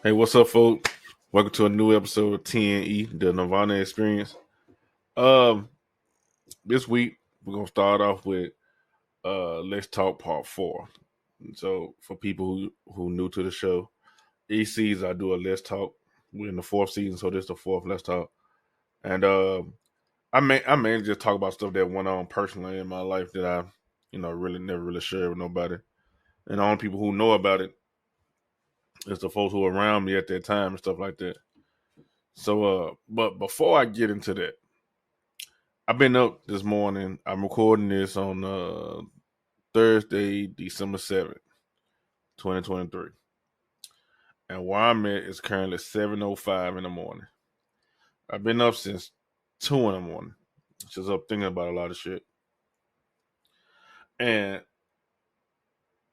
Hey, what's up, folks? Welcome to a new episode of TNE, the Nirvana Experience. Um, this week we're gonna start off with Let's Talk Part 4. So for people who new to the show, each season I do a Let's Talk. We're in the fourth season, so this is the fourth Let's Talk. And I mainly just talk about stuff that went on personally in my life that I, really never really shared with nobody. And the only people who know about it is the folks who were around me at that time and stuff like that. So but before I get into that, I've been up this morning. I'm recording this on Thursday, December 7th, 2023. And where I'm at is currently 7:05 in the morning. I've been up since 2 in the morning. Just up thinking about a lot of shit. And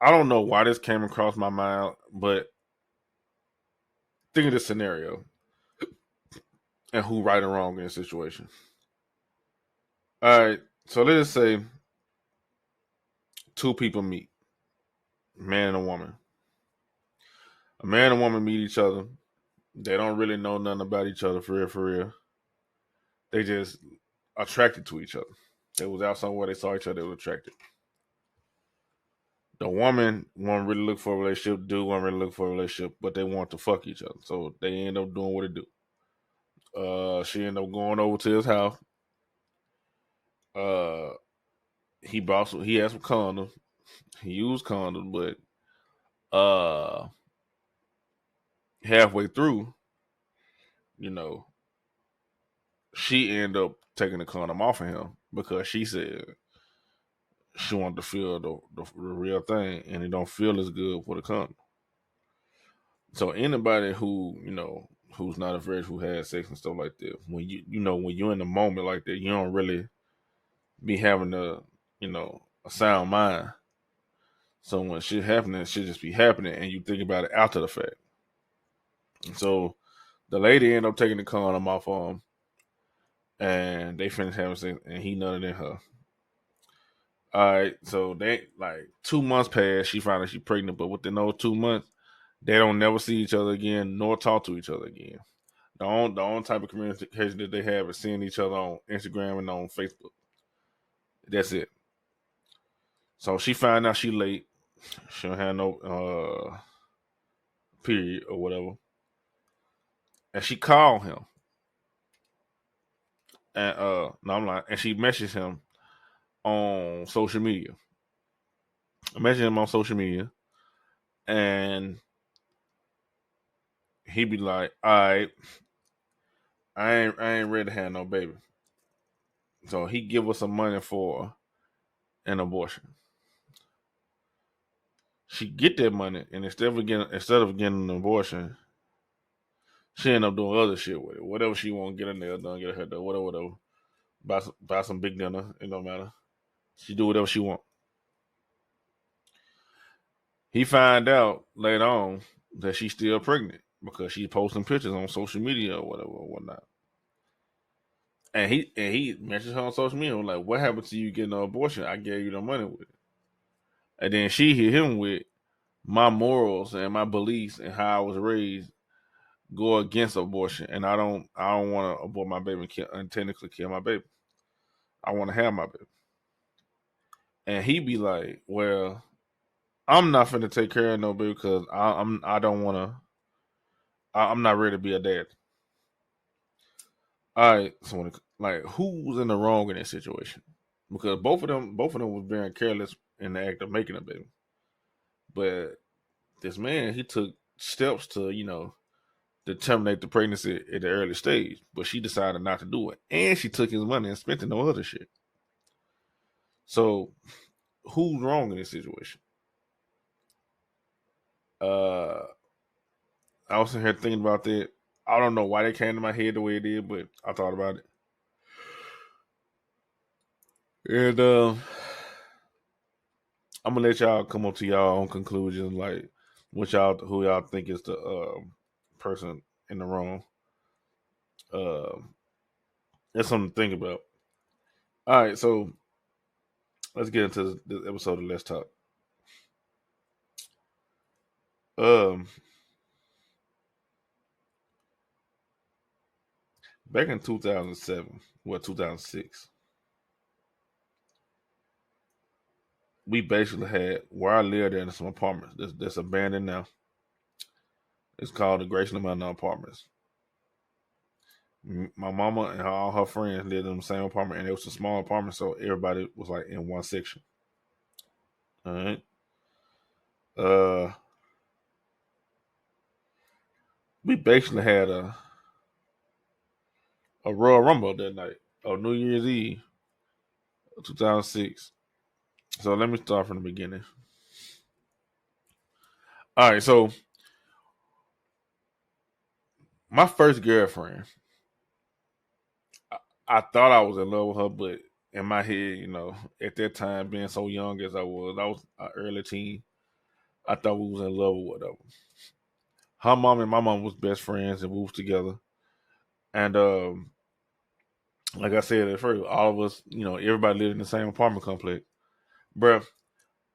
I don't know why this came across my mind, but think of this scenario and who right or wrong in this situation. All right, so let's say two people meet, a man and a woman. A man and woman meet each other. They don't really know nothing about each other for real, for real. They just attracted to each other. They was out somewhere, they saw each other, they were attracted. The woman won't really look for a relationship, dude won't really look for a relationship, but they want to fuck each other. So they end up doing what they do. She ended up going over to his house. Uh he had some condoms. He used condoms, but halfway through, you know, she ended up taking the condom off of him because she said she wanted to feel the real thing, and it don't feel as good for the condom. So anybody who who's not a virgin who has sex and stuff like that, when when you're in the moment like that, you don't really be having a sound mind. So when shit happening, it should just be happening, and you think about it after the fact. So the lady ended up taking the condom off on him, and they finished having sex, and he nutted in her. All right, so they like 2 months passed. She pregnant, but within those 2 months, they don't never see each other again, nor talk to each other again. The only type of communication that they have is seeing each other on Instagram and on Facebook. That's it. So she found out she late. She don't have no period or whatever, and she called him, and no, I'm like, and she messaged him on social media. I messaged him on social media, and he be like, "All right, I ain't ready to have no baby." So he give us some money for an abortion. She get that money, and instead of getting an abortion, she end up doing other shit with it. Whatever she want, get her nail done, get her hair done, whatever, whatever. Buy some big dinner. It don't matter. She do whatever she want. He find out later on that she's still pregnant because she's posting pictures on social media or whatever or whatnot. And he mentions her on social media like, "What happened to you getting an abortion? I gave you the money with it." And then she hit him with, "My morals and my beliefs and how I was raised go against abortion, and I don't want to abort my baby and technically kill my baby. I want to have my baby." And he be like, "Well, I'm not finna take care of no baby because I don't want to. I'm not ready to be a dad." All right, so like who's in the wrong in that situation? Because both of them was very careless in the act of making a baby. But this man, he took steps to to terminate the pregnancy at the early stage, but she decided not to do it, and she took his money and spent it on other shit. So who's wrong in this situation? Uh, I was sitting here thinking about that. I don't know why they came to my head the way it did, but I thought about it, and I'm gonna let y'all come up to y'all own conclusions, like who y'all think is the person in the wrong. Uh, that's something to think about. All right, so let's get into this episode of Let's Talk. Um, back in 2007, 2006, we basically had where I lived in some apartments that's abandoned now. It's called the Graceland Mountain Apartments. My mama and all her friends lived in the same apartment, and it was a small apartment, so everybody was like in one section. All right. Uh, we basically had a Royal Rumble that night on New Year's Eve, 2006. So let me start from the beginning. All right, so my first girlfriend, I thought I was in love with her, but in my head, at that time, being so young as I was an early teen. I thought we was in love or whatever. Her mom and my mom was best friends and we was together. And like I said at first, all of us, everybody lived in the same apartment complex. Bruh,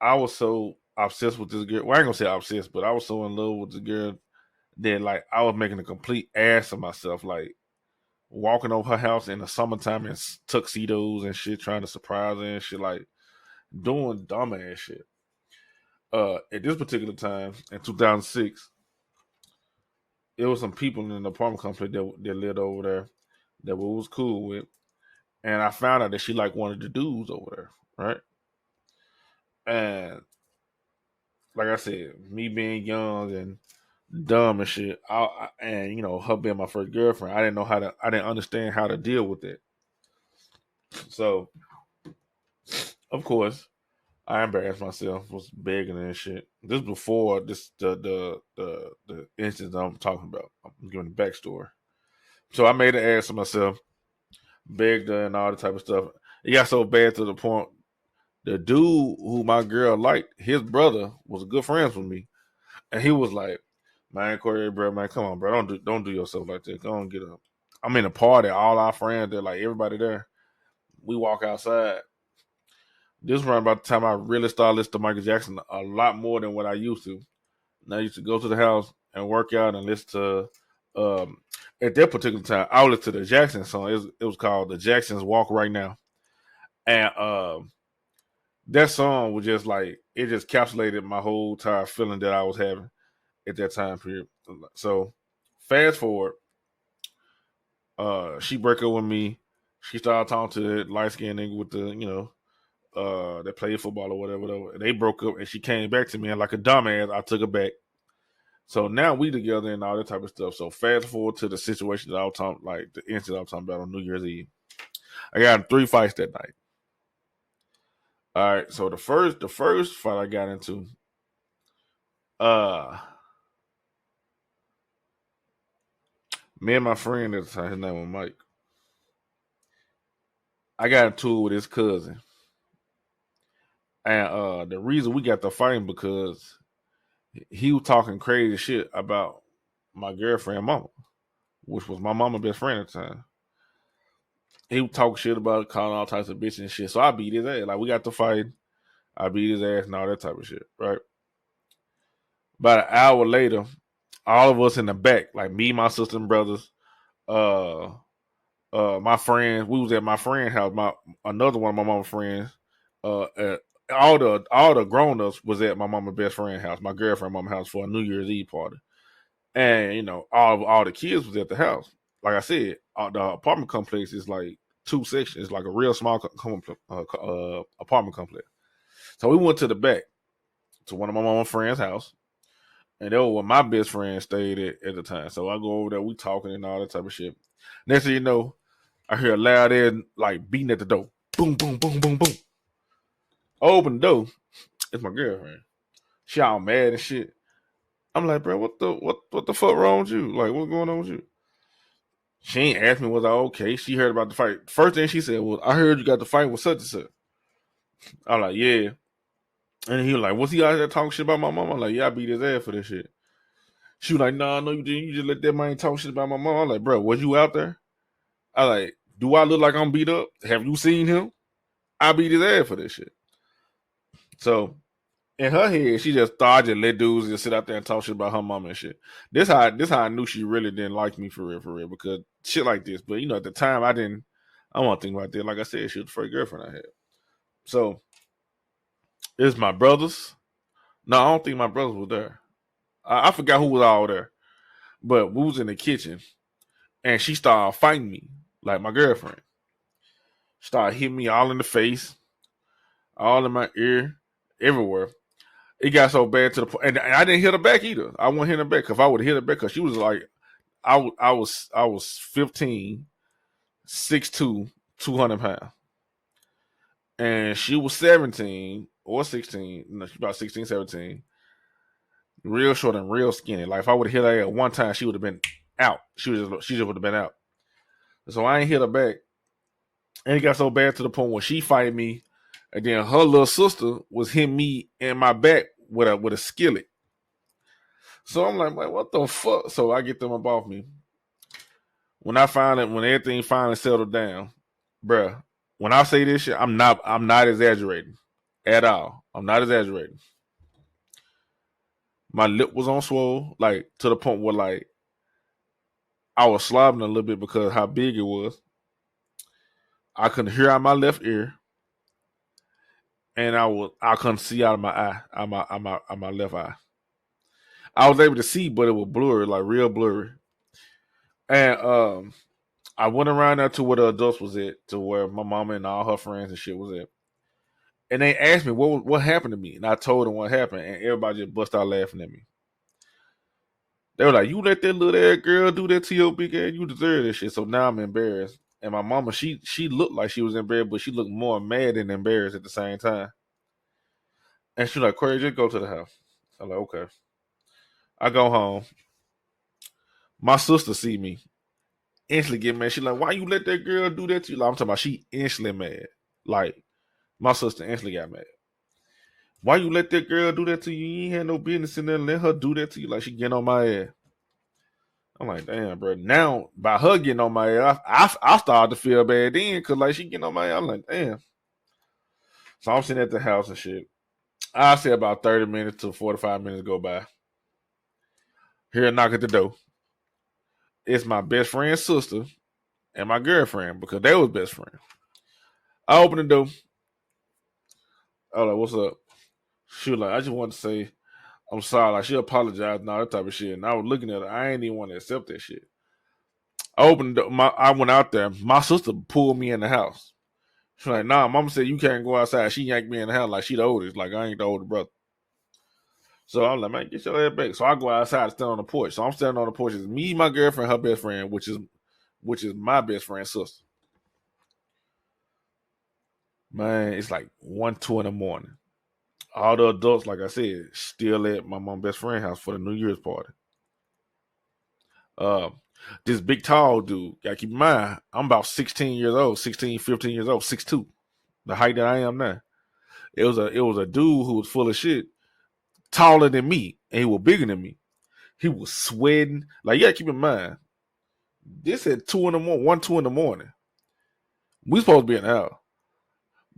I was so obsessed with this girl. Well, I ain't gonna say obsessed, but I was so in love with the girl that like I was making a complete ass of myself, like walking over her house in the summertime in tuxedos and shit, trying to surprise her and shit, like doing dumbass shit. At this particular time in 2006, it was some people in the apartment complex that lived over there that we was cool with, and I found out that she like one of the dudes over there, right? And like I said, me being young and dumb and shit, and her being my first girlfriend, I didn't understand how to deal with it. So of course, I embarrassed myself, was begging and shit. This before this the instance I'm talking about. I'm giving the backstory. So I made an ass of myself, begged her and all that type of stuff. It got so bad to the point the dude who my girl liked, his brother was good friends with me, and he was like, "Man, Corey, bro, man, come on, bro, don't do yourself like that. Go on, get up." I'm in a party, all our friends, they're like everybody there. We walk outside. This was around about the time I really started listening to Michael Jackson a lot more than what I used to. And I used to go to the house and work out and listen to. At that particular time, I would listen to the Jackson song. It was called "The Jacksons Walk Right Now," and that song was just like it just encapsulated my whole entire feeling that I was having at that time period. So fast forward, she break up with me. She started talking to that light skinned nigga with the, that played football or whatever. And they broke up and she came back to me and like a dumbass, I took her back. So now we together and all that type of stuff. So fast forward to the situation that I was talking, like the incident I was talking about on New Year's Eve. I got in 3 fights that night. All right, so the first fight I got into, uh, me and my friend at the time, his name was Mike. I got into it with his cousin, and the reason we got the fighting because he was talking crazy shit about my girlfriend mama, which was my mama best friend at the time. He would talk shit about it, calling all types of bitches and shit. So I beat his ass. Like we got to fight. I beat his ass and all that type of shit. Right. About an hour later, all of us in the back, like me, my sister and brothers, uh my friends, we was at my friend's house, my another one of my mama's friends, all the grown ups was at my mama's best friend's house, my girlfriend mama's house for a New Year's Eve party. And all the kids was at the house. Like I said, the apartment complex is like 2 sections. It's like a real small apartment complex. So we went to the back to one of my mama friend's house, and that was where my best friend stayed at the time. So I go over there, we talking and all that type of shit. Next thing you know, I hear a loud air like beating at the door. Boom, boom, boom, boom, boom. I open the door. It's my girlfriend. She all mad and shit. I'm like, bro, what the fuck wrong with you? Like, what's going on with you? She ain't asked me was I okay. She heard about the fight. First thing she said was, I heard you got the fight with such and such. I'm like, yeah. And he was like, was he out there talking shit about my mom? I'm like, yeah, I beat his ass for this shit. She was like, nah, no, you didn't. You just let that man talk shit about my mom. I'm like, bro, was you out there? I like, do I look like I'm beat up? Have you seen him? I beat his ass for this shit. So in her head, she just thought I just let dudes just sit out there and talk shit about her mama and shit. This how I knew she really didn't like me for real, because shit like this. But at the time I don't want to think about that. Like I said, she was the first girlfriend I had. So it's my brothers. No, I don't think my brothers were there. I forgot who was all there. But we was in the kitchen and she started fighting me, like my girlfriend. Started hitting me all in the face, all in my ear, everywhere. It got so bad to the point, and I didn't hit her back either. I wouldn't hit her back because if I would have hit her back, because she was like, I was 15, 6'2", 200 pounds, and she was 17 or 16. No, she about 16, 17. Real short and real skinny. Like if I would have hit her at one time, she would have been out. She just would have been out. So I ain't hit her back, and it got so bad to the point where she fighted me, and then her little sister was hitting me in my back with a skillet. So I'm like, what the fuck? So I get them up off me. When everything finally settled down, bruh, when I say this shit, I'm not exaggerating at all. I'm not exaggerating. My lip was on swole, like to the point where like I was slobbing a little bit because how big it was. I couldn't hear out my left ear, and I couldn't see out of my eye, out my left eye. I was able to see, but it was blurry, like real blurry. And I went around there to where the adults was at, to where my mama and all her friends and shit was at. And they asked me what happened to me, and I told them what happened, and everybody just bust out laughing at me. They were like, "You let that little ass girl do that to your big ass? You deserve this shit." So now I'm embarrassed. And my mama, she looked like she was embarrassed, but she looked more mad and embarrassed at the same time. And she was like, "Corey, just go to the house." I'm like, "Okay." I go home. My sister see me, instantly get mad. She like, "Why you let that girl do that to you?" Like, I'm talking about she instantly mad. Like, my sister instantly got mad. "Why you let that girl do that to you? You ain't had no business in there. Let her do that to you." Like, she getting on my ass. I'm like, damn, bro. Now, by her getting on my ass, I started to feel bad then, because, like, she getting on my ass. I'm like, damn. So I'm sitting at the house and shit. I say about 30 minutes to 45 minutes go by. Hear a knock at the door. It's my best friend's sister and my girlfriend, because they was best friends. I open the door. I was like, "What's up?" She was like, "I just want to say I'm sorry." Like, she apologized and all that type of shit. And I was looking at her. I ain't even want to accept that shit. I opened the door. I went out there. My sister pulled me in the house. She's like, "Nah, mama said you can't go outside." She yanked me in the house like she the oldest. Like, I ain't the older brother. So I'm like, "Man, get your ass back." So I go outside and stand on the porch. So I'm standing on the porch. It's me, my girlfriend, her best friend, which is my best friend's sister. Man, it's like 1, 2 in the morning. All the adults, like I said, still at my mom's best friend's house for the New Year's party. This big tall dude, gotta keep in mind, I'm about 16 years old, 16, 15 years old, 6'2", the height that I am now. It was a dude who was full of shit, taller than me, and he was bigger than me. He was sweating. Like, you gotta keep in mind, this at 2 in the morning, 1, 2 in the morning. We supposed to be in the house.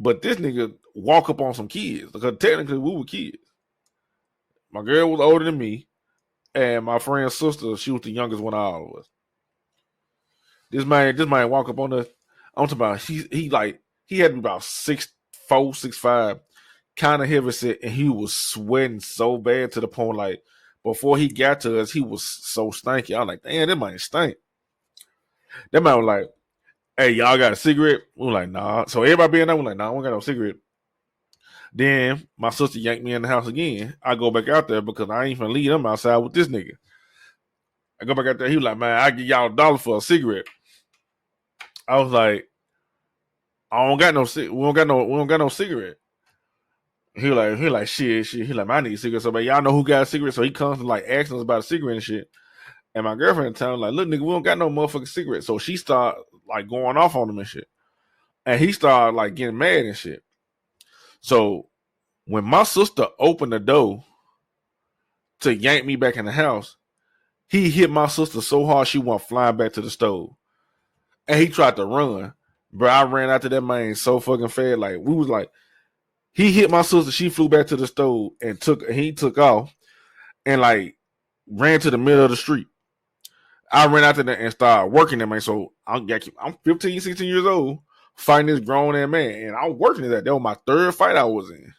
But this nigga walk up on some kids, because technically we were kids. My girl was older than me, and my friend's sister, she was the youngest one of all of us. This man walk up on us. I'm talking about he had to be about 6'4", 6'5", kind of heavy set, and he was sweating so bad to the point like before he got to us, he was so stinky. I was like, damn, that man stink. That man was like, "Hey, y'all got a cigarette?" We were like, "Nah." So everybody being there, we're like, "Nah, we don't got no cigarette." Then my sister yanked me in the house again. I go back out there because I ain't finna leave them outside with this nigga. I go back out there. He was like, "Man, I give y'all $1 for a cigarette." I was like, "I don't got no we don't got no cigarette." He like shit. He like, "I need a cigarette." So, man, y'all know who got a cigarette? So he comes to like asking us about a cigarette and shit. And my girlfriend telling like, "Look, nigga, we don't got no motherfucking cigarette." So she started like going off on him and shit. And he started like getting mad and shit. So when my sister opened the door to yank me back in the house, he hit my sister so hard she went flying back to the stove. And he tried to run. Bro, I ran after that man so fucking fast. Like, we was like, he hit my sister, she flew back to the stove and he took off and like ran to the middle of the street. I ran out there and started working that man. So I'm 15, 16 years old, fighting this grown ass man, and I'm working that. That was my third fight I was in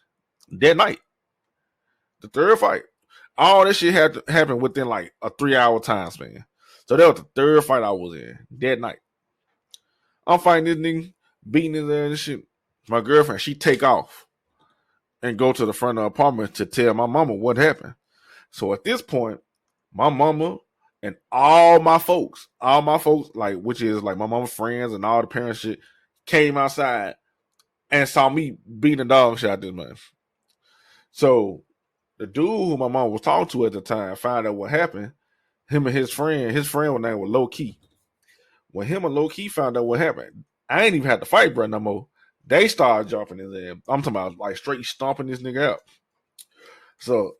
that night. The third fight. All this shit had to happen within like a 3-hour time span. So that was the third fight I was in that night. I'm fighting this nigga, beating his ass and shit. My girlfriend, she take off and go to the front of the apartment to tell my mama what happened. So at this point, my mama and all my folks, like which is like my mama's friends and all the parents shit, came outside and saw me beating the dog shit out this man. So the dude who my mom was talking to at the time found out what happened. Him and his friend name was Low Key. When him and Low Key found out what happened, I ain't even had to fight, bro, no more. They started jumping his ass. I'm talking about like straight stomping this nigga out. So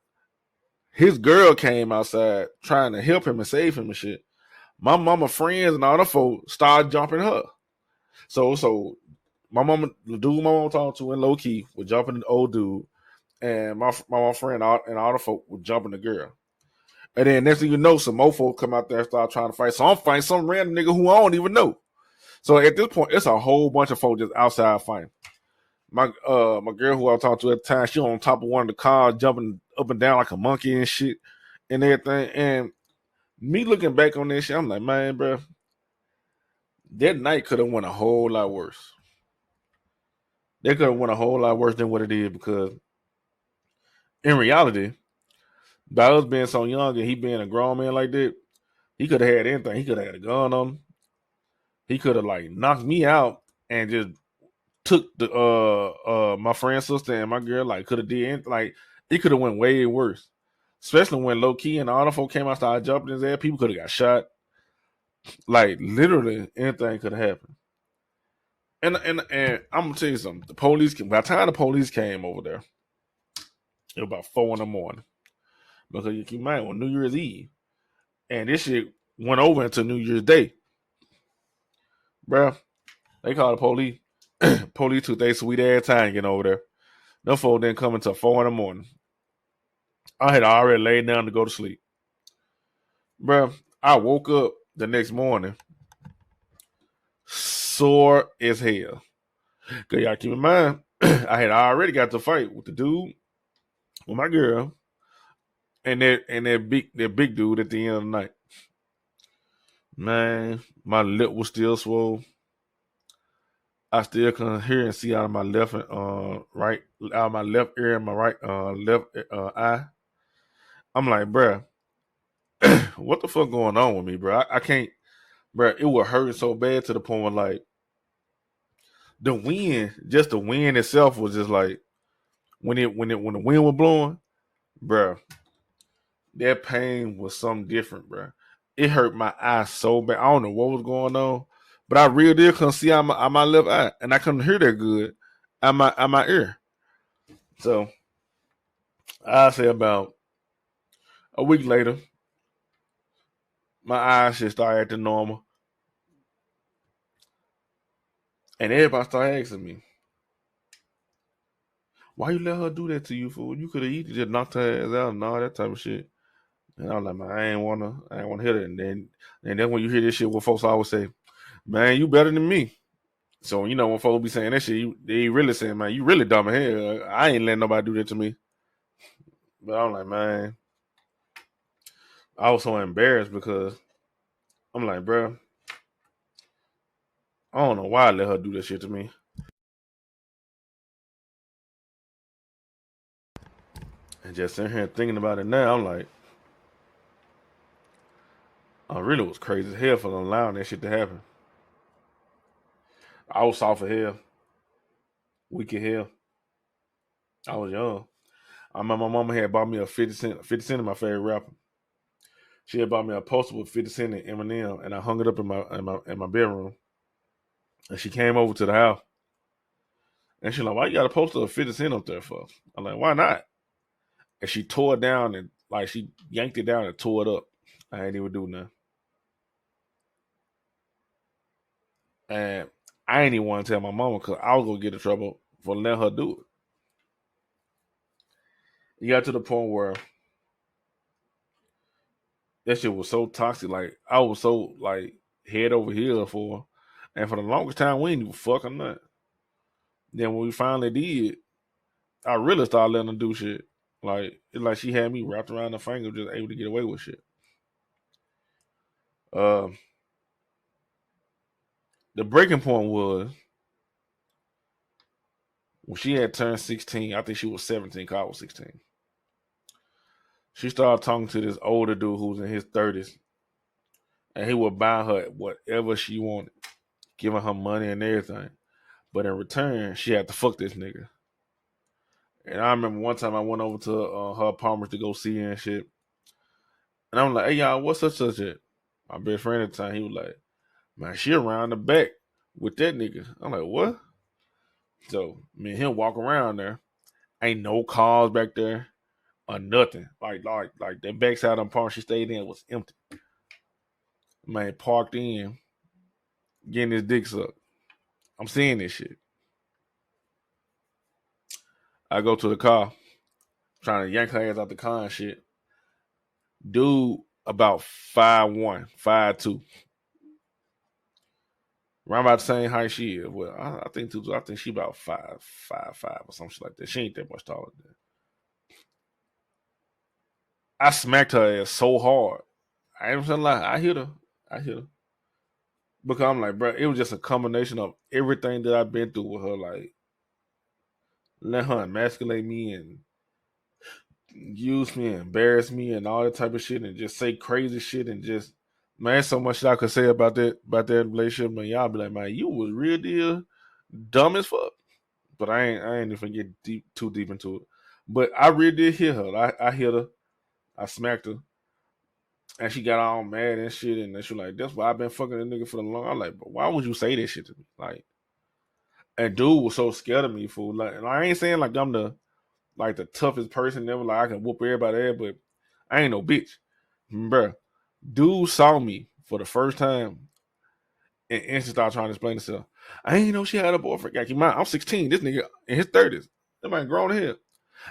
his girl came outside trying to help him and save him and shit. My mama friends and all the folks started jumping her. So my mama, the dude my mama talking to in Low Key was jumping the old dude, and my friend and all the folk were jumping the girl. And then next thing you know, some more folk come out there and start trying to fight. So I'm fighting some random nigga who I don't even know. So at this point, it's a whole bunch of folk just outside fighting. My girl who I was talking to at the time, she on top of one of the cars, jumping up and down like a monkey and shit and everything. And me looking back on this shit, I'm like, man, bro, that night could have went a whole lot worse. They could have went a whole lot worse than what it did, because in reality, by us being so young and he being a grown man like that, he could have had anything. He could have had a gun on him. He could have like knocked me out and just took the my friend's sister and my girl. Like could have did anything. Like it could have went way worse. Especially when Low Key and all the folk came out, started jumping his ass. People could have got shot. Like literally anything could have happened. And I'm gonna tell you something. The police came, by the time the police came over there, it was about 4 in the morning. Because you keep in mind on New Year's Eve. And this shit went over into New Year's Day. Bruh, they called the police. Police took their sweet ass time getting over there. No folk didn't come until 4 in the morning. I had already laid down to go to sleep. Bruh, I woke up the next morning sore as hell. Cause y'all keep in mind, I had already got to fight with the dude, with my girl, and that big dude at the end of the night. Man, my lip was still swole. I still couldn't hear and see out of my left right, out of my left ear and my right left eye. I'm like, bruh, what the fuck going on with me, bro? I can't, bro. It was hurting so bad to the point where like the wind, just the wind itself was just like when the wind was blowing, bro. That pain was something different, bro. It hurt my eye so bad. I don't know what was going on, but I really did couldn't see out my left eye, and I couldn't hear that good out my ear. So I say about a week later, my eyes should start acting normal, and everybody started asking me, "Why you let her do that to you, fool? You could have easily just knocked her ass out and all that type of shit." And I'm like, man, I ain't wanna hear that. And then when you hear this shit, what folks always say, man, you better than me. So you know when folks be saying that shit, they really saying, man, you really dumb as hell. I ain't letting nobody do that to me. But I'm like, man, I was so embarrassed because I'm like, bro, I don't know why I let her do that shit to me. And just sitting here thinking about it now, I'm like, I really was crazy as hell for allowing that shit to happen. I was soft as hell, weak as hell. I was young. I remember my mama had bought me a 50 Cent. 50 Cent is my favorite rapper. She had bought me a poster with 50 Cent and Eminem, and I hung it up in my bedroom. And she came over to the house, and she's like, "Why you got a poster of 50 Cent up there for?" I'm like, "Why not?" And she tore it down and like she yanked it down and tore it up. I ain't even do nothing, and I ain't even want to tell my mama because I was gonna get in trouble for letting her do it. It got to the point where That shit was so toxic. Like I was so like head over heels for her. And for the longest time we didn't even fuck or nothing. Then when we finally did, I really started letting her do shit. Like it's like she had me wrapped around the finger, just able to get away with shit. Uh, the breaking point was when she had turned 16. I think she was 17. 'Cause I was 16. She started talking to this older dude who was in his 30s, and he would buy her whatever she wanted, giving her money and everything. But in return, she had to fuck this nigga. And I remember one time I went over to her apartment to go see her and shit. And I'm like, hey, y'all, what's such shit? My best friend at the time, he was like, man, she around the back with that nigga. I'm like, what? So me and him walk around there. Ain't no cars back there or nothing. Like that backside of the apartment she stayed in was empty. Man, parked in, getting his dick sucked. I'm seeing this shit. I go to the car, trying to yank her ass out the car and shit. Dude, about 5'1", 5'2". Around about the same height she is. Well, I think she about 5'5" or something like that. She ain't that much taller than that. I smacked her ass so hard. I ain't gonna lie. I hit her. I hit her. Because I'm like, bro, it was just a combination of everything that I've been through with her. Like, let her emasculate me and use me and embarrass me and all that type of shit and just say crazy shit and just, man, so much shit I could say about that relationship. Man, y'all be like, man, you was real deal dumb as fuck. But I ain't even get too deep into it. But I really did hit her. I hit her. I smacked her. And she got all mad and shit. And then she was like, that's why I've been fucking a nigga for the long. I'm like, but why would you say this shit to me? Like, and dude was so scared of me, fool. Like, and I ain't saying like I'm the toughest person ever. Like I can whoop everybody there, but I ain't no bitch. Bruh. Dude saw me for the first time and instantly started trying to explain himself. I ain't know she had a boyfriend. Got keep in mind, I'm 16. This nigga in his 30s. That man grown here.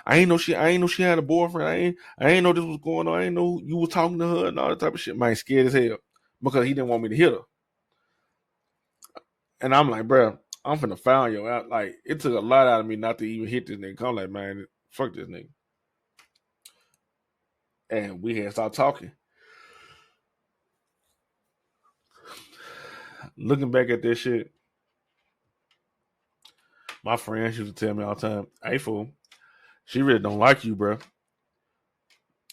I ain't know she had a boyfriend. I ain't know this was going on. I ain't know you was talking to her and all that type of shit. Man, scared as hell because he didn't want me to hit her. And I'm like, bro, I'm finna foul you out. Like, it took a lot out of me not to even hit this nigga. I'm like, man, fuck this nigga. And we had started talking. Looking back at this shit, my friends used to tell me all the time, hey, fool, she really don't like you, bro.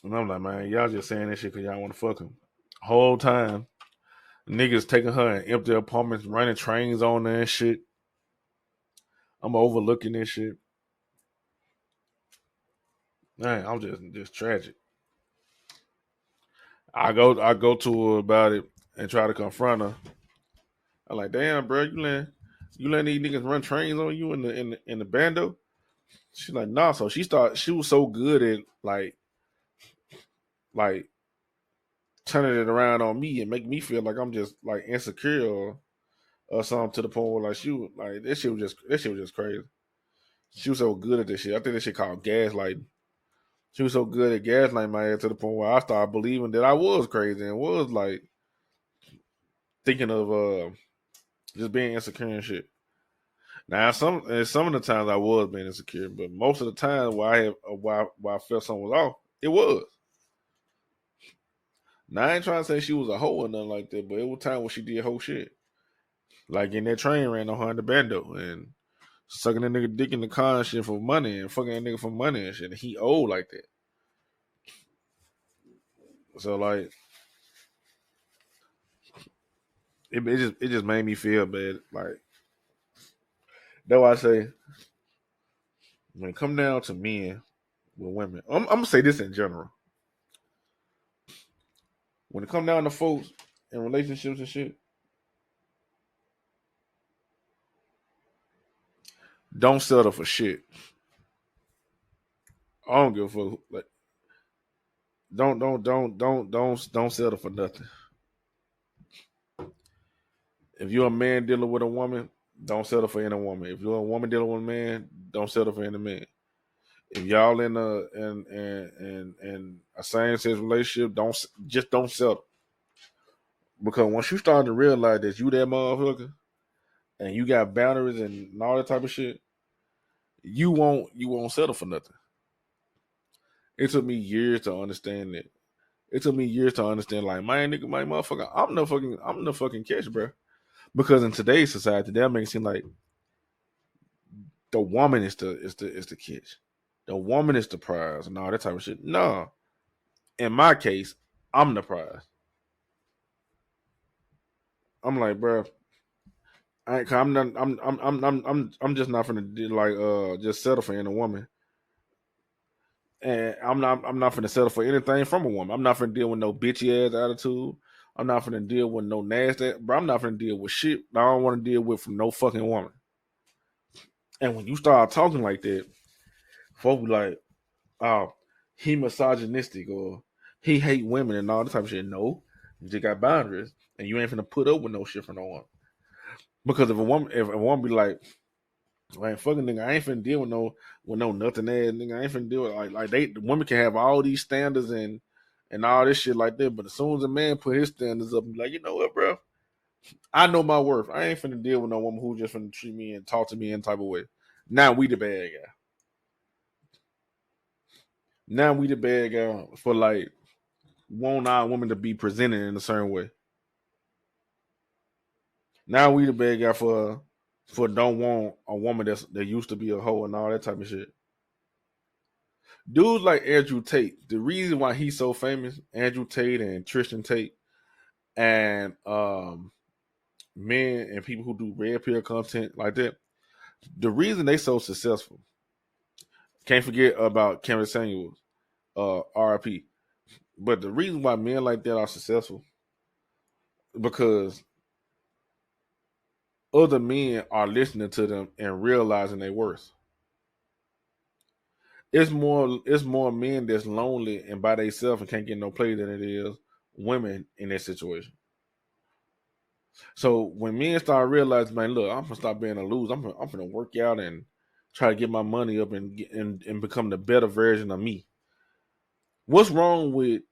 And I'm like, man, y'all just saying this shit because y'all want to fuck him. Whole time, niggas taking her in empty apartments, running trains on there and shit. I'm overlooking this shit. Man, I'm just tragic. I go to her about it and try to confront her. I'm like, damn, bro, you let these niggas run trains on you in the bando? She's like, nah. So she was so good at like turning it around on me and making me feel like I'm just like insecure or something to the point where like she was like this shit was just crazy. She was so good at this shit. I think this shit called gaslighting. She was so good at gaslighting my ass to the point where I started believing that I was crazy and was like thinking of just being insecure and shit. Now some of the times I was being insecure, but most of the time why I felt something was off, it was. Now I ain't trying to say she was a hoe or nothing like that, but it was time when she did whole shit. Like in that train ran on her in the bando and sucking that nigga dick in the car and shit for money and fucking that nigga for money and shit. And he old like that. So like it just made me feel bad. Like that's why I say when it come down to men with women, I'm gonna say this in general. When it come down to folks in relationships and shit, don't settle for shit. I don't give a fuck. Like, don't settle for nothing. If you're a man dealing with a woman, don't settle for any woman. If you're a woman dealing with a man, don't settle for any man. If y'all in a same sex relationship, don't settle. Because once you start to realize that you that motherfucker and you got boundaries and all that type of shit, you won't settle for nothing. It took me years to understand that. It took me years to understand, like, my nigga, my motherfucker, I'm the fucking catch, bro. Because in today's society, that makes it seem like the woman is the catch. The woman is the prize and all that type of shit. No, in my case, I'm the prize. I'm like, bro, I'm not, I'm just not gonna just settle for any woman, and I'm not gonna settle for anything from a woman. I'm not gonna deal with no bitchy ass attitude. I'm not gonna deal with no nasty, bro. I'm not gonna deal with shit I don't want to deal with from no fucking woman. And when you start talking like that, folks be like, oh, he misogynistic or he hate women and all this type of shit. No, you just got boundaries, and you ain't finna put up with no shit from no one. Because if a woman be like, man, fucking nigga, I ain't finna deal with no nothing ass nigga. I ain't finna deal with the women can have all these standards and all this shit like that. But as soon as a man put his standards up and be like, you know what, bro? I know my worth. I ain't finna deal with no woman who just finna treat me and talk to me in type of way. Now we the bad guy. Now we the bad guy for like want our woman to be presented in a certain way. Now we the bad guy for don't want a woman that used to be a hoe and all that type of shit. Dudes like Andrew Tate, the reason why he's so famous, Andrew Tate and Tristan Tate, and men and people who do red pill content like that, the reason they so successful. Can't forget about Cameron Samuels, RIP. But the reason why men like that are successful because other men are listening to them and realizing their worth. It's more men that's lonely and by themselves and can't get no play than it is women in that situation. So when men start realizing, man, look, I'm gonna stop being a loser. I'm gonna work out and try to get my money up and become the better version of me. What's wrong with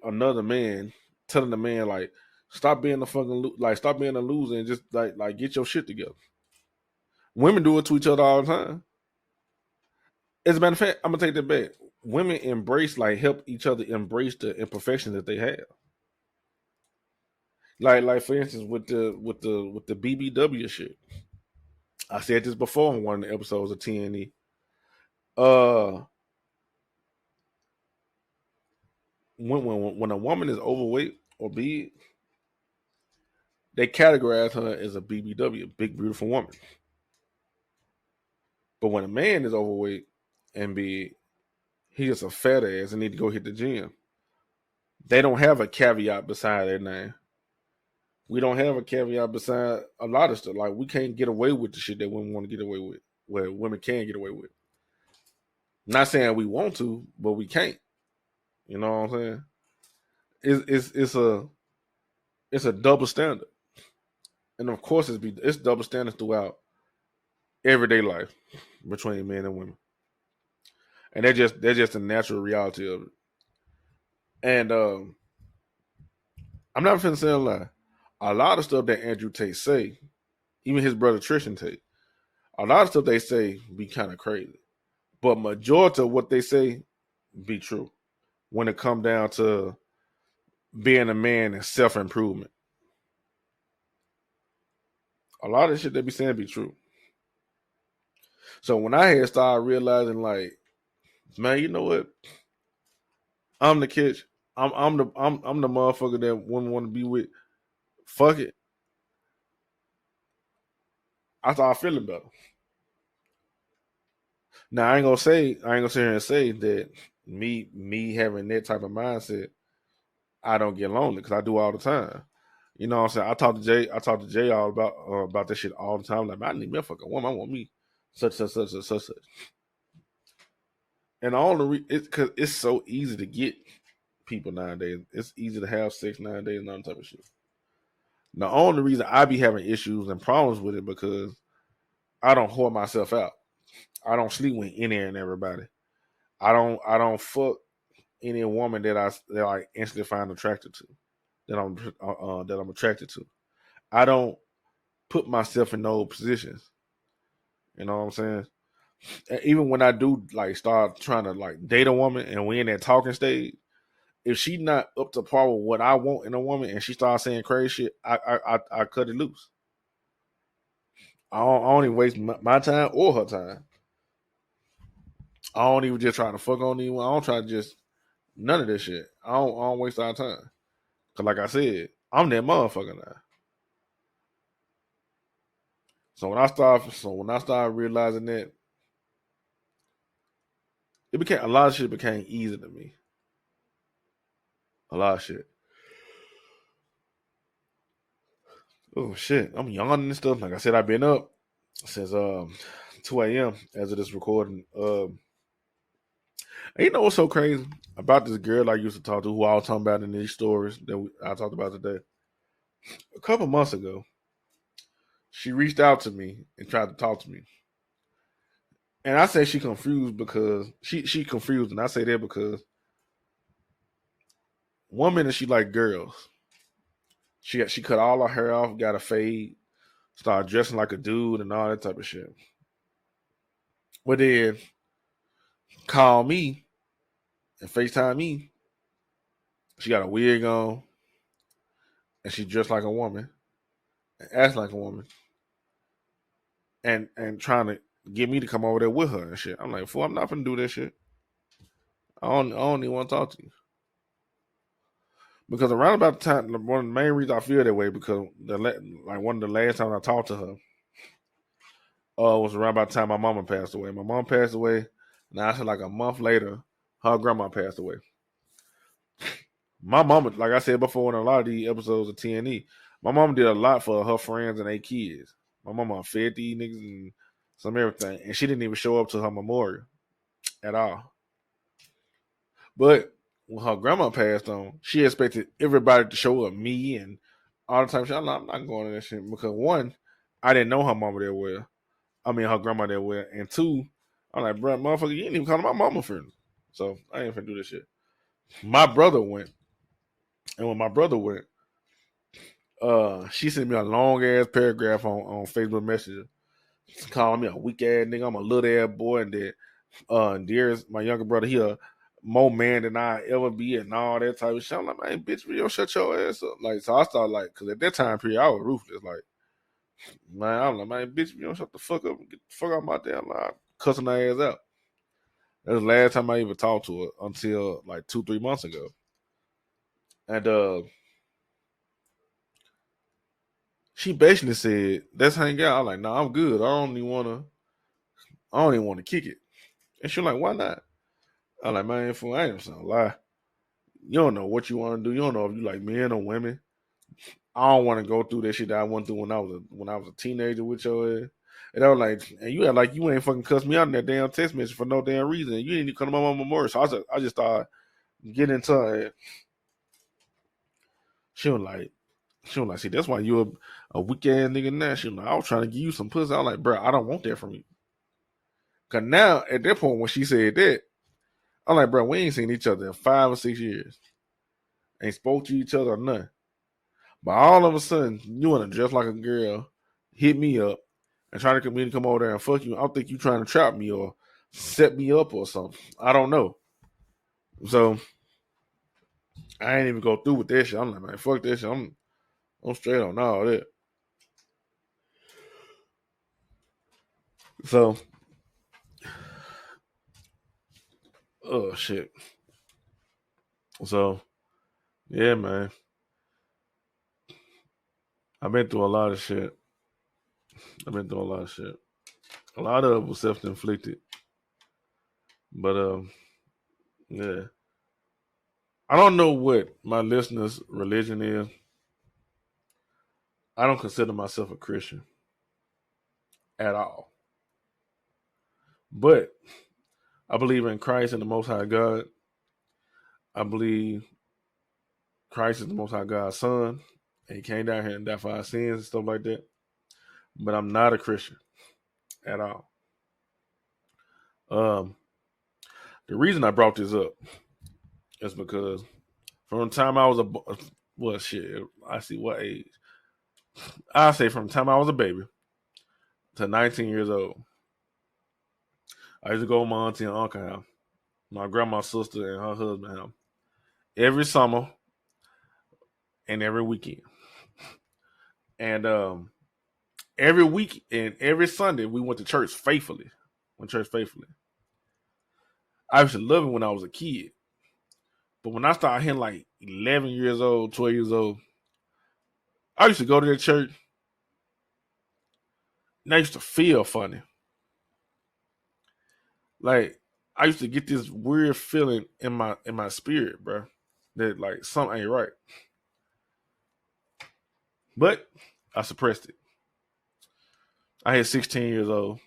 another man telling the man like stop being a stop being a loser and just like get your shit together. Women do it to each other all the time. As a matter of fact, I'm gonna take that back. Women help each other embrace the imperfections that they have. Like for instance, with the BBW shit. I said this before in one of the episodes of TNE. Uh, when a woman is overweight or big, they categorize her as a BBW, big beautiful woman. But when a man is overweight and big, he is a fat ass and need to go hit the gym. They don't have a caveat beside their name. We don't have a caveat beside a lot of stuff. Like we can't get away with the shit that women want to get away with, where women can get away with. Not saying we want to, but we can't. You know what I'm saying? It's a double standard, and of course it's double standard throughout everyday life between men and women, and that's just a natural reality of it. And I'm not finna say a lie. A lot of stuff that Andrew Tate say, even his brother Tristan Tate, a lot of stuff they say be kind of crazy. But majority of what they say be true when it come down to being a man and self-improvement. A lot of shit they be saying be true. So when I had started realizing, like, man, you know what? I'm the kid. I'm the motherfucker that women want to be with. Fuck it. I started feeling better. Now I ain't gonna sit here and say that me having that type of mindset, I don't get lonely because I do all the time. You know what I'm saying? I talk to Jay all about this shit all the time. Like, man, I need me a fucking woman. I want me such. And all it's because it's so easy to get people nowadays. It's easy to have sex nowadays and all that type of shit. The only reason I be having issues and problems with it because I don't whore myself out. I don't sleep with any and everybody. I don't fuck any woman that I instantly find attracted to, that I'm attracted to. I don't put myself in those positions. You know what I'm saying? And even when I do like start trying to like date a woman and we in that talking stage, if she not up to par with what I want in a woman and she starts saying crazy shit, I cut it loose. I don't even waste my time or her time. I don't even just try to fuck on anyone. I don't try to just none of this shit. I don't waste our time. Cause like I said, I'm that motherfucker now. So when I started realizing that, it became a lot of shit became easy to me. A lot of shit. Oh shit, I'm yawning and stuff. Like I said, I've been up since 2 a.m. as of this recording. And you know what's so crazy about this girl I used to talk to, who I was talking about in these stories that I talked about today? A couple months ago, she reached out to me and tried to talk to me. And I say she confused because she confused, and I say that because one minute she like girls. She cut all her hair off, got a fade, started dressing like a dude and all that type of shit. But then call me and FaceTime me. She got a wig on and she dressed like a woman and acts like a woman and trying to get me to come over there with her and shit. I'm like, fool, I'm not gonna do that shit. I don't even want to talk to you. Because around about the time, one of the main reasons I feel that way because like one of the last times I talked to her, was around about the time my mama passed away. My mom passed away, and I said like a month later, her grandma passed away. My mama, like I said before in a lot of these episodes of TNE, my mama did a lot for her friends and their kids. My mama fed these niggas and some everything, and she didn't even show up to her memorial at all. But when her grandma passed on, she expected everybody to show up, me and all the time. I'm like, I'm not going to that shit because one, I didn't know her mama that well. I mean, her grandma that well, and two, I'm like, bro, motherfucker, you ain't even calling my mama friend. So I ain't finna do this shit. My brother went, and when my brother went, she sent me a long ass paragraph on Facebook Messenger, calling me a weak ass nigga. I'm a little ass boy, and that Dearest, my younger brother, he a more man than I ever be, and all that type of shit. I'm like, man, bitch, you don't shut your ass up. Like, so I started like, cause at that time period, I was ruthless. Like, man, I'm like, man, bitch, you don't shut the fuck up and get the fuck out my damn line, cussing her ass out. That was the last time I even talked to her until like 2-3 months ago, and she basically said, "Let's hang out." I'm like, "No, nah, I'm good. I don't even want to kick it." And she was like, "Why not?" I'm like, "Man, fool, I ain't gonna lie. You don't know what you want to do. You don't know if you like men or women. I don't want to go through that shit that I went through when I was a teenager with your ass." And I was like, "And you act like you ain't fucking cuss me out in that damn text message for no damn reason. You didn't even come to my mama memorial." So I just started getting into her. She was like, see, that's why you a weak ass nigga now. She was like, I was trying to give you some pussy. I was like, bro, I don't want that from you. Cause now at that point when she said that, I'm like, bro, we ain't seen each other in 5 or 6 years. Ain't spoke to each other or nothing. But all of a sudden, you wanna dress like a girl, hit me up, and try to come in and come over there and fuck you. I think you trying to trap me or set me up or something. I don't know. So I ain't even go through with that shit. I'm like, man, fuck that shit. I'm straight on all that. So, oh shit. So, yeah, man. I've been through a lot of shit. I've been through a lot of shit. A lot of it was self inflicted. But yeah. I don't know what my listeners' religion is. I don't consider myself a Christian at all. But I believe in Christ and the Most High God. I believe Christ is the Most High God's Son. And he came down here and died for our sins and stuff like that. But I'm not a Christian at all. Um, the reason I brought this up is because from the time I was well, shit, I see what age. I say from the time I was a baby to 19 years old, I used to go to my auntie and uncle house, my grandma's sister and her husband house, every summer and every weekend. And every week and every Sunday we went to church faithfully. Went to church faithfully. I used to love it when I was a kid. But when I started hitting like 11 years old, 12 years old, I used to go to that church and I used to feel funny. Like I used to get this weird feeling in my spirit, bro, that like something ain't right. But I suppressed it. I hit 16 years old.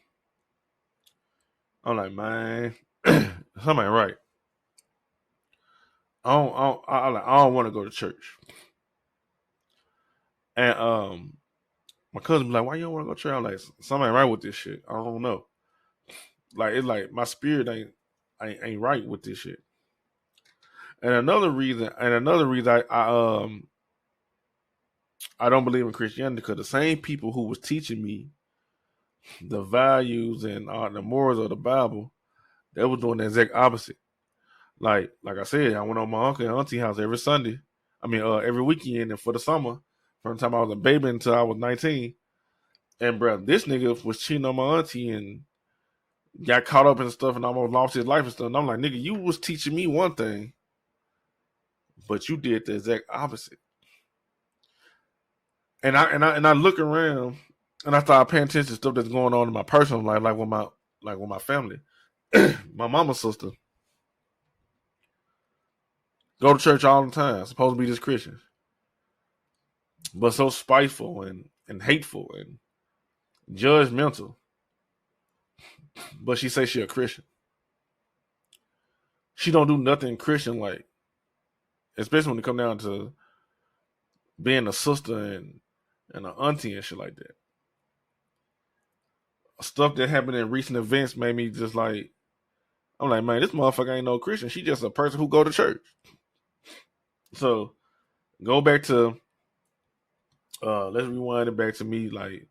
I'm like, man, something ain't right. I don't want to go to church. And my cousin be like, why you don't want to go to church? I'm like, something ain't right with this shit. I don't know. Like it's like my spirit ain't right with this shit. And another reason I don't believe in Christianity because the same people who was teaching me the values and the morals of the Bible, they was doing the exact opposite. Like I said, I went on my uncle and auntie house every Sunday. I mean, every weekend and for the summer, from the time I was a baby until I was 19. And bro, this nigga was cheating on my auntie and got caught up in stuff and almost lost his life and stuff. And I'm like, nigga, you was teaching me one thing, but you did the exact opposite. And I look around and I start paying attention to stuff that's going on in my personal life, like with my family. My mama's sister go to church all the time, supposed to be this Christian, but so spiteful and hateful and judgmental. But she say she a Christian. She don't do nothing Christian like, especially when it come down to being a sister and an auntie and shit like that. Stuff that happened in recent events made me just like, I'm like, man, this motherfucker ain't no Christian. She just a person who go to church. So go back to let's rewind it back to me like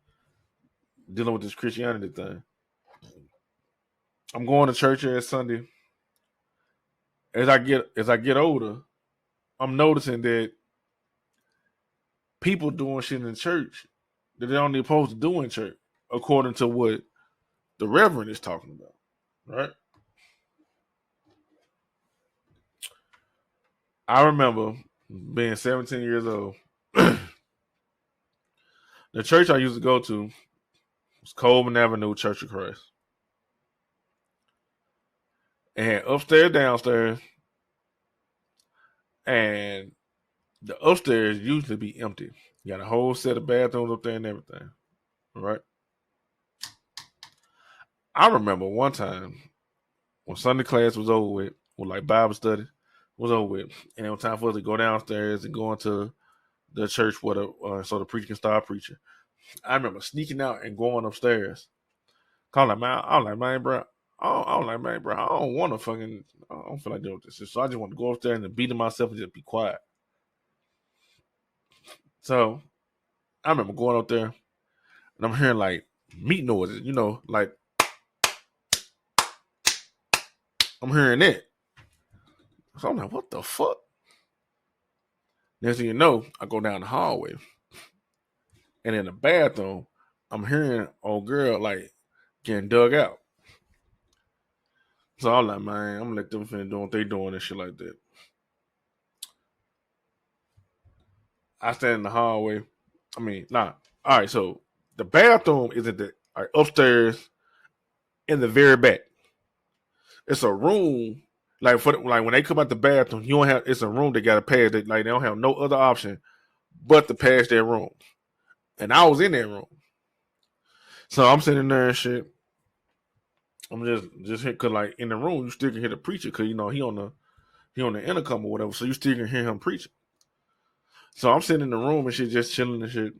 dealing with this Christianity thing. I'm going to church every Sunday. As I get older, I'm noticing that people doing shit in church that they don't even supposed to do in church, according to what the Reverend is talking about. Right? I remember being 17 years old. The church I used to go to was Coleman Avenue Church of Christ. It had upstairs, downstairs, and the upstairs usually be empty. You got a whole set of bathrooms up there and everything. Right? I remember one time when Sunday class was over with like Bible study was over with, and it was time for us to go downstairs and go into the church where so the preacher can start preaching. I remember sneaking out and going upstairs. I'm like, man, bro. I'm like, man, bro, I don't want to fucking, I don't feel like doing this. So I just want to go upstairs and beat myself and just be quiet. So I remember going up there and I'm hearing like meat noises, like I'm hearing it. So I'm like, what the fuck? Next thing you know, I go down the hallway. And in the bathroom, I'm hearing old girl like getting dug out. So I'm like, man, I'm gonna let them finish doing what they doing and shit like that. I stand in the hallway. I mean, nah. All right, so the bathroom is at the upstairs in the very back. It's a room like when they come out the bathroom, you don't have. It's a room they got to pass. That like they don't have no other option but to pass their room. And I was in that room, so I'm sitting there and shit. I'm just here because like in the room you still can hear the preacher because he on the intercom or whatever, so you still can hear him preaching. So I'm sitting in the room and shit, just chilling and shit.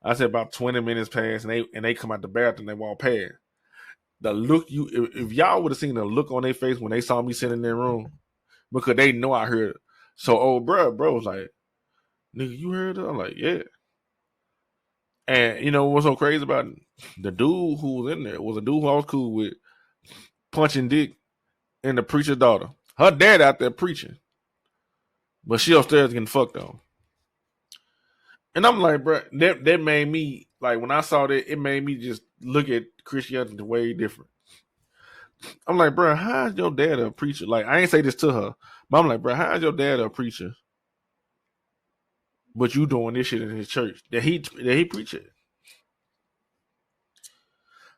I said about 20 minutes pass and they come out the bathroom, they walk past. the look if y'all would have seen the look on their face when they saw me sitting in their room, because they know I heard it. So bro was like, nigga, you heard it? I'm like, yeah. And you know what's so crazy about it? The dude who was in there was a dude who I was cool with, punching dick, and the preacher's daughter. Her dad out there preaching, but she upstairs getting fucked on. And I'm like, bro, that made me, like, when I saw that, it made me just look at Christianity way different. I'm like, bro, how's your dad a preacher? Like, I ain't say this to her, but I'm like, bro, how's your dad a preacher? But you doing this shit in his church that he preach it.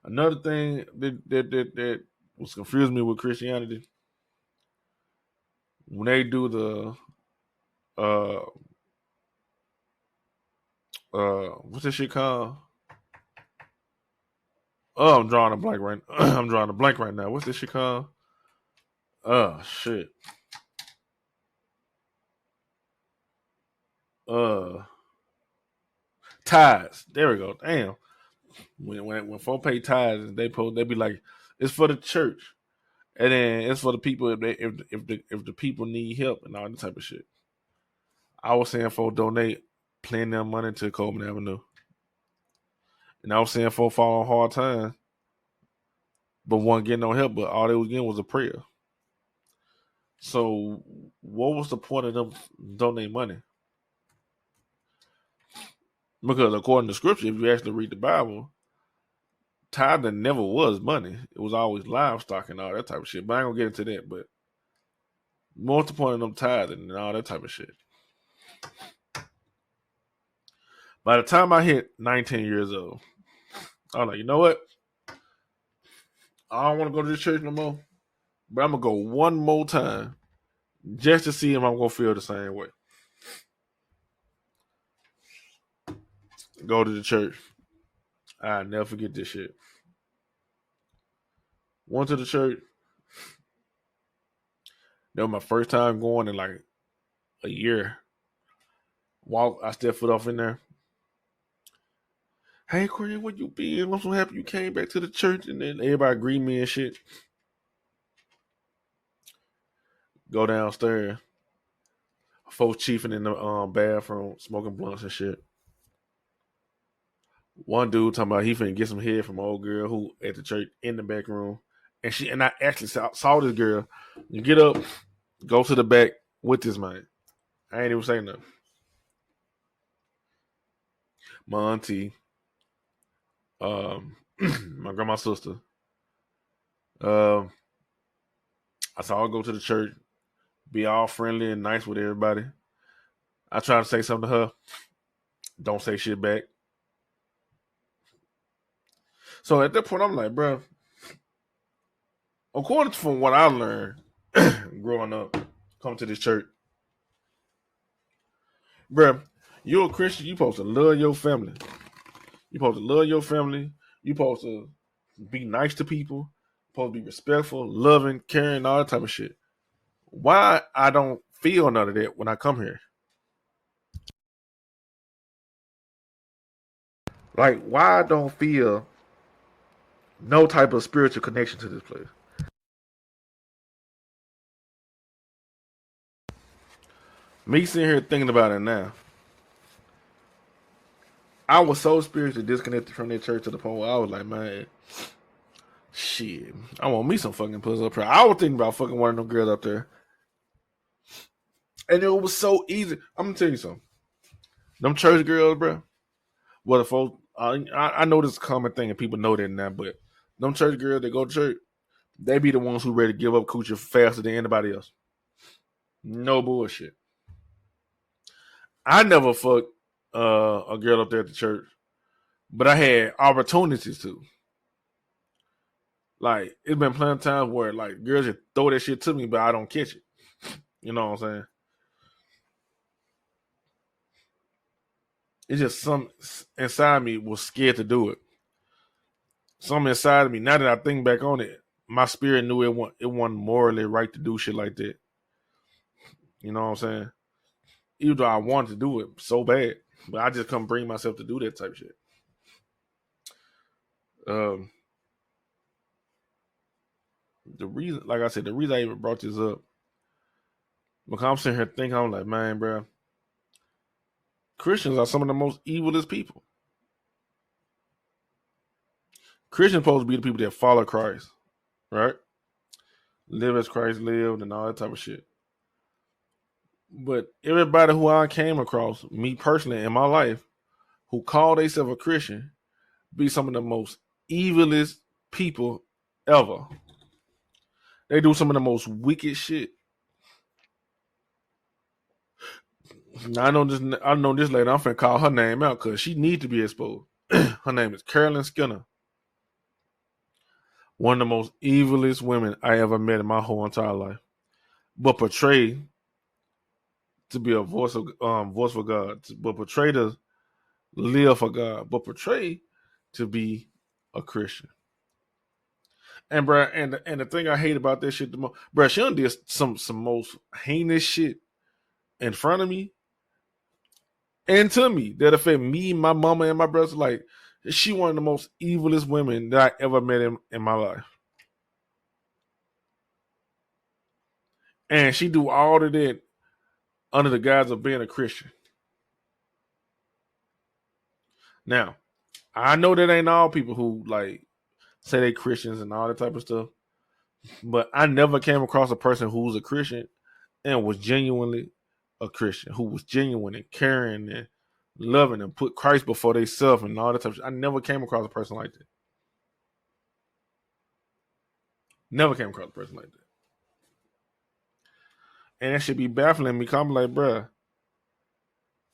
Another thing that was confusing me with Christianity, when they do the what's this shit called? Oh, I'm drawing a blank right. I'm drawing a blank right now. What's this shit called? Oh shit. Tithes. There we go. Damn. When folk pay tithes, they be like, it's for the church, and then it's for the people if the people need help and all that type of shit. I was saying folk donate plenty of money to Coleman Avenue, and I was saying folk fall on hard times, but wasn't getting no help. But all they was getting was a prayer. So what was the point of them donating money? Because according to scripture, if you actually read the Bible, tithing never was money. It was always livestock and all that type of shit. But I ain't gonna get into that. But what's the point of them tithing and all that type of shit? By the time I hit 19 years old, I was like, you know what? I don't want to go to the church no more. But I'm gonna go one more time just to see if I'm gonna feel the same way. Go to the church. I'll never forget this shit. Went to the church. That was my first time going in like a year. I stepped foot off in there. Hey, Corey, where you been? I'm so happy you came back to the church. And then everybody greet me and shit. Go downstairs. Folks chiefing in the bathroom, smoking blunts and shit. One dude talking about he finna get some head from an old girl who at the church in the back room. And I actually saw this girl. You get up, go to the back with this man. I ain't even saying nothing. My auntie, my grandma's sister. I saw her go to the church, be all friendly and nice with everybody. I try to say something to her. Don't say shit back. So at that point, I'm like, bro, according to what I learned growing up, coming to this church, bro, you're a Christian. You supposed to love your family. You supposed to love your family. You supposed to be nice to people. Supposed to be respectful, loving, caring, all that type of shit. Why I don't feel none of that when I come here? Like, why I don't feel no type of spiritual connection to this place? Me sitting here thinking about it now. I was so spiritually disconnected from that church to the point where I was like, man, shit, I want me some fucking pussy up here. I was thinking about fucking one of them girls up there. And it was so easy. I'm gonna tell you something. Them church girls, bro. Well, the folks, I know this is a common thing and people know that now, but them church girls that go to church, they be the ones who ready to give up coochie faster than anybody else. No bullshit. I never fucked a girl up there at the church, but I had opportunities to. Like, it's been plenty of times where like girls just throw that shit to me, but I don't catch it. You know what I'm saying? It's just some inside me was scared to do it. Some inside of me, now that I think back on it, my spirit knew it wasn't morally right to do shit like that. You know what I'm saying? Even though I wanted to do it so bad, but I just couldn't bring myself to do that type of shit. Um, the reason, like I said, the reason I even brought this up, because I'm sitting here thinking, I'm like, man, bro, Christians are some of the most evilest people. Christians supposed to be the people that follow Christ, right? Live as Christ lived and all that type of shit. But everybody who I came across, me personally in my life, who call themselves a Christian, be some of the most evilest people ever. They do some of the most wicked shit. Now, I know this lady. I'm finna call her name out because she needs to be exposed. Her name is Carolyn Skinner. One of the most evilest women I ever met in my whole entire life. But portrayed to be a voice for God. But portrayed to live for God. But portrayed to be a Christian. And bro, and the thing I hate about this shit the most, bro, she done did some most heinous shit in front of me and to me that affect me, my mama, and my brothers. Like, she one of the most evilest women that I ever met in my life. And she do all of that under the guise of being a Christian. Now, I know that ain't all people who like say they Christians and all that type of stuff, but I never came across a person who's a Christian and was genuinely a Christian, who was genuine and caring and loving and put Christ before they self and all that type of shit. I never came across a person like that. Never came across a person like that. And that should be baffling me. I'm like, bruh,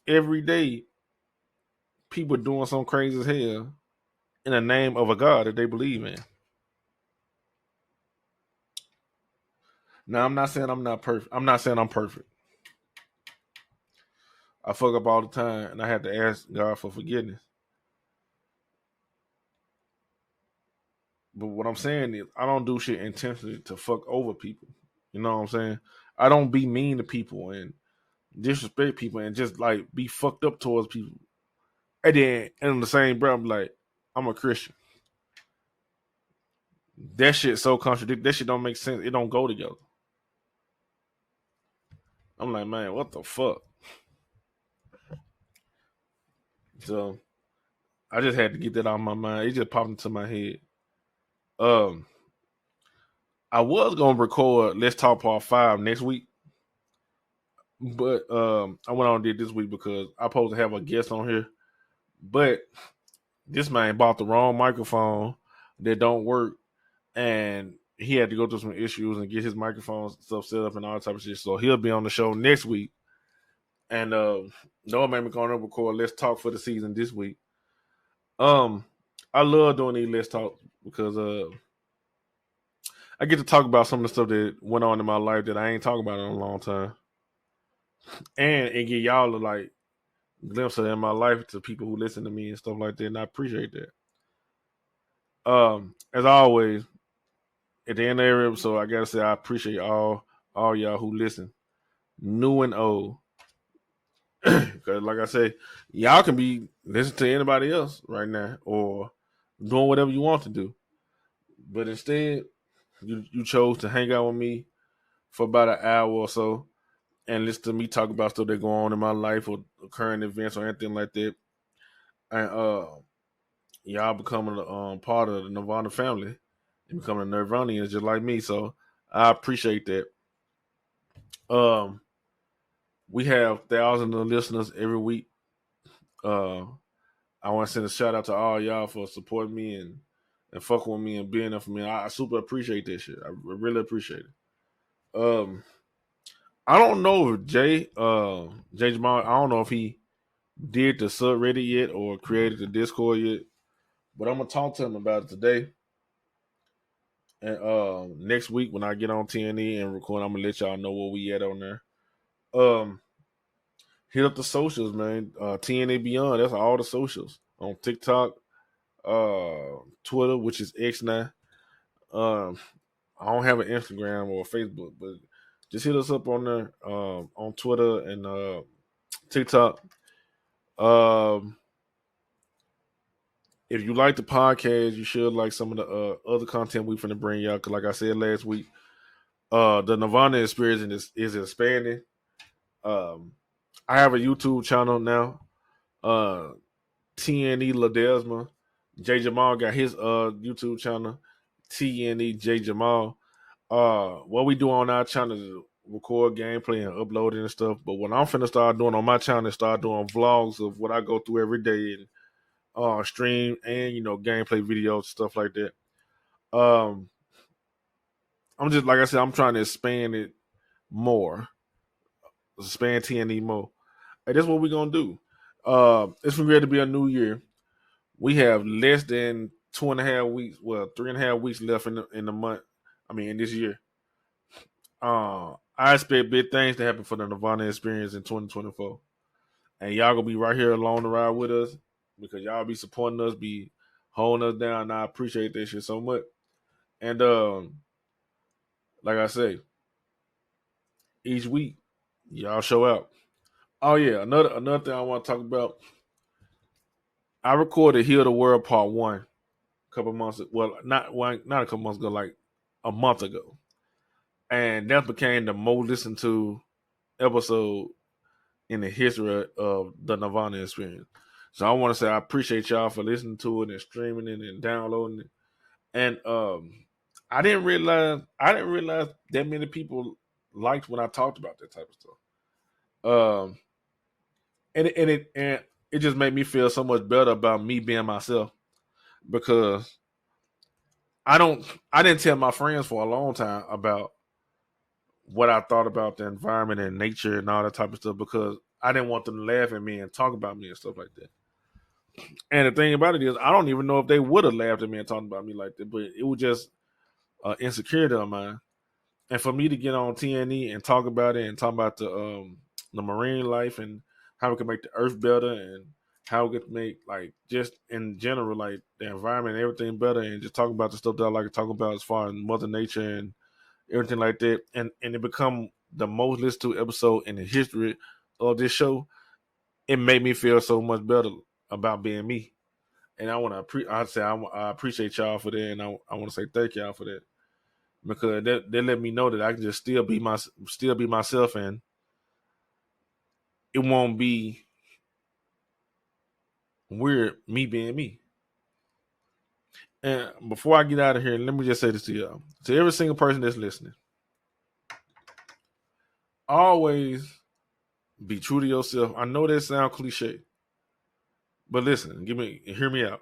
every day people doing something crazy as hell in the name of a God that they believe in. Now, I'm not saying I'm not perfect. I'm not saying I'm perfect. I fuck up all the time and I have to ask God for forgiveness. But what I'm saying is I don't do shit intentionally to fuck over people. You know what I'm saying? I don't be mean to people and disrespect people and just like be fucked up towards people. And then in the same breath, I'm like, I'm a Christian. That shit so contradictory. That shit don't make sense. It don't go together. I'm like, man, what the fuck? So I just had to get that out of my mind. It just popped into my head. Um, I was gonna record Let's Talk Part 5 next week, but I went on and did this week because I supposed to have a guest on here, but this man bought the wrong microphone that don't work, and he had to go through some issues and get his microphone stuff set up and all that type of shit. So he'll be on the show next week. And Noah made me go on and record Let's Talk for the season this week. I love doing these Let's Talk because I get to talk about some of the stuff that went on in my life that I ain't talking about in a long time. And it get y'all a like glimpse of that in my life to people who listen to me and stuff like that. And I appreciate that. As always, at the end of every episode, I gotta say I appreciate all y'all who listen, new and old. Because like I say, y'all can be listening to anybody else right now or doing whatever you want to do. But instead, you chose to hang out with me for about an hour or so and listen to me talk about stuff that go on in my life or current events or anything like that. And y'all becoming a part of the Nirvana family and becoming a Nirvanians just like me. So I appreciate that. Um, we have thousands of listeners every week. Uh, I want to send a shout out to all y'all for supporting me and fucking with me and being there for me. I super appreciate this shit. I really appreciate it. I don't know if Jay Jamal, I don't know if he did the subreddit yet or created the Discord yet, but I'm gonna talk to him about it today. And next week when I get on TNE and record, I'm gonna let y'all know where we at on there. Hit up the socials, man. TNA Beyond. That's all the socials on TikTok, Twitter, which is X now. I don't have an Instagram or Facebook, but just hit us up on there on Twitter and TikTok. Um, If you like the podcast, you should like some of the other content we finna bring y'all. Cause like I said last week, the Nirvana experience is expanding. Um, I have a YouTube channel now. TNE Ledesma. J Jamal got his YouTube channel. TNE J Jamal. What we do on our channel is record gameplay and upload it and stuff. But what I'm finna start doing on my channel is start doing vlogs of what I go through every day and stream and gameplay videos, stuff like that. I'm just like I said, I'm trying to expand it more, expand TNE more. Hey, that's what we're gonna do. It's ready to be a new year. We have less than 2.5 weeks, well, 3.5 weeks left in the month. I mean, in this year. I expect big things to happen for the Nirvana experience in 2024, and y'all gonna be right here along the ride with us because y'all be supporting us, be holding us down. And I appreciate that shit so much. And like I say, each week y'all show out. Oh yeah, another thing I want to talk about. I recorded "Heal the World" Part 1 a couple months. Well, not a couple months ago, like a month ago, and that became the most listened to episode in the history of the Nirvana experience. So I want to say I appreciate y'all for listening to it and streaming it and downloading it. And I didn't realize that many people liked when I talked about that type of stuff. And it just made me feel so much better about me being myself because I didn't tell my friends for a long time about what I thought about the environment and nature and all that type of stuff because I didn't want them to laugh at me and talk about me and stuff like that. And the thing about it is, I don't even know if they would have laughed at me and talked about me like that, but it was just insecurity of mine. And for me to get on TNE and talk about it and talk about the marine life and how we can make the earth better and how we can make like just in general like the environment and everything better and just talk about the stuff that I like to talk about as far as Mother Nature and everything like that and it become the most listened to episode in the history of this show. It made me feel so much better about being me. And I want to I appreciate y'all for that and I want to say thank y'all for that because they let me know that I can just still be myself and it won't be weird me being me. And before I get out of here, let me just say this to y'all. To every single person that's listening, always be true to yourself. I know that sounds cliche, but listen, hear me out.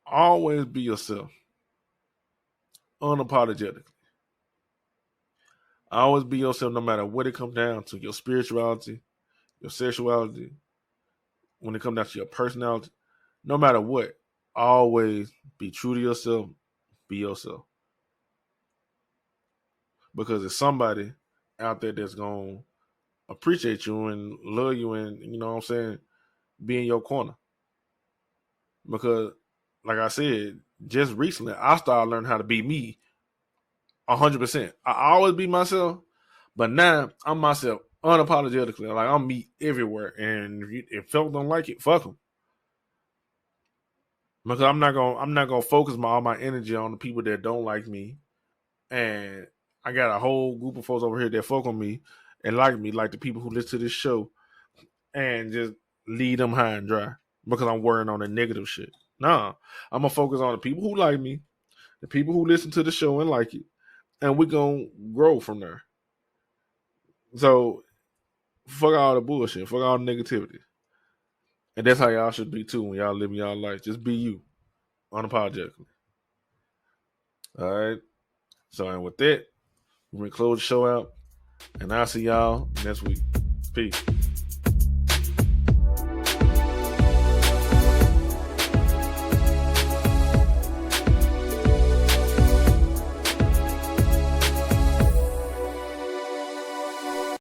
Always be yourself, unapologetically. Always be yourself no matter what it comes down to, your spirituality, your sexuality, when it comes down to your personality, no matter what, always be true to yourself, be yourself. Because there's somebody out there that's going to appreciate you and love you and, you know what I'm saying, be in your corner. Because, like I said, just recently, I started learning how to be me 100%. I always be myself, but now I'm myself unapologetically. Like I'm me everywhere, and if folks don't like it, fuck them. Because I'm not gonna focus all my energy on the people that don't like me, and I got a whole group of folks over here that fuck on me and like me, like the people who listen to this show, and just leave them high and dry because I'm worrying on the negative shit. Nah, I'm gonna focus on the people who like me, the people who listen to the show and like it, and we gonna grow from there. So fuck all the bullshit, fuck all the negativity. And that's how y'all should be too when y'all living y'all life. Just be you, unapologetically. All right. So and with that, we're gonna close the show out. And I'll see y'all next week. Peace.